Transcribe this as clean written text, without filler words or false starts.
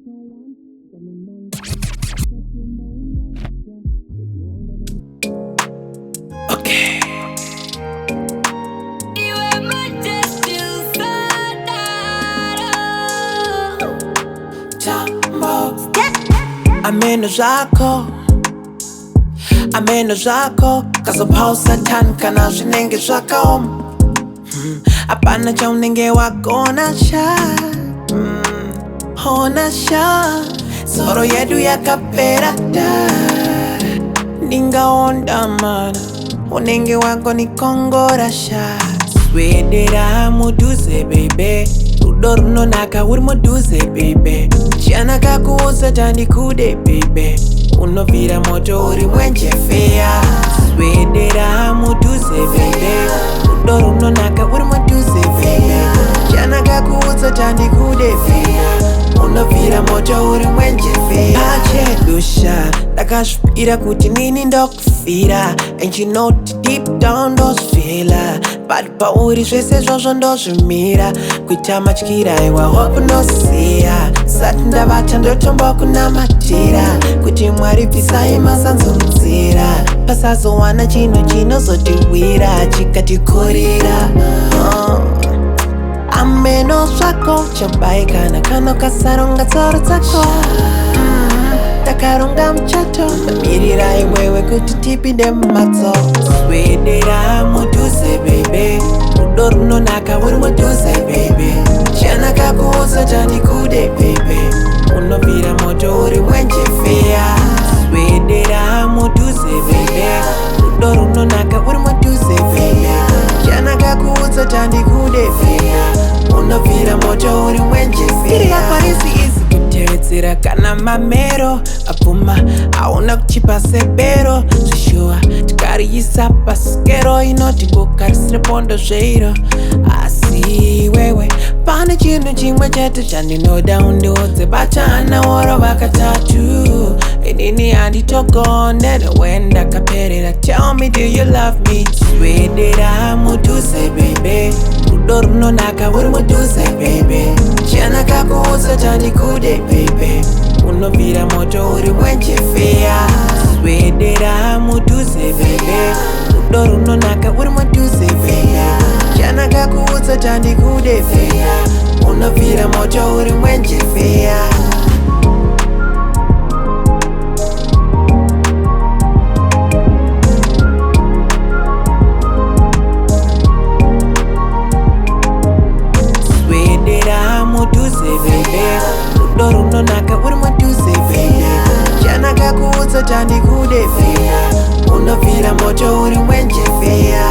Okay. Iwe Majjesty, Tambaoga. Hamheno zvako Ukazopawo Satan kana zvinenge zvakaoma. Hapana chaunenge wagona shaa. Hona shaa. Tsoro yedu yakapera Ndingaonda amana. Unenge wangondikongora shaa. Swedera mudhuze baby. Rudo runonaka uri mudhuze baby. Chanaka kuusata ndikude baby. Unovira moto uri mwenjefeya. Swedera mudhuze baby. Rudo runonaka uri mudhuze baby. Chanaka kuusata ndikude baby. Unovira moto uri mwenjefeya. Pachedusha ndakazvipira kuti nini ndokufira. And you know deep down ndozvifila. But pauri zvese zvozvo ndozvimira. Kuita matyira iwa hope ndosiya. Sati ndavata ndotomba kunamatira. Kuti Mwari bvisai masanzonzira. Pasazowana chinhu chinozotiwira chikatikurira. Hamheno zvako chabaikana kana ukasaronga tsoro dzako. Takaronga muchato ndamirira iwewe kuti tipinde mumatso. Swedera mudhuze baby. Rudo runonaka uri mudhuze baby. Chanaka kuusata ndikude baby. Unovira moto uri mwenjefeya. Swedera mudhuze baby. Rudo runonaka uri mudhuze baby. Chanaka kuusata ndikude baby. Unovira moto uri mwenjefeya. Kutevedzera kana mamero apfuma hauna kuchipa sebero zvishuwa tikariisa pasikero inoti kukarisire pondo zveiro. Asi wewe pane chinhu chimwe chete chandinoda undiudze. Batana woro vakatatu inini handitogondera wenda kaperera. Tell me do you love me? Swedera mudhuze baby. Rudo runonaka uri mudhuze baby. Chanaka kuusata ndikude baby. Unovira moto uri mwenjefeya. Swedera mudhuze baby. Rudo runonaka uri mudhuze baby. Chanaka kuusata ndikude baby. Unovira moto uri mwenjefeya. Rudo runonaka uri mudhuze baby. Chanaka kuusata ndikude baby. Unovira moto uri mwenjefeya.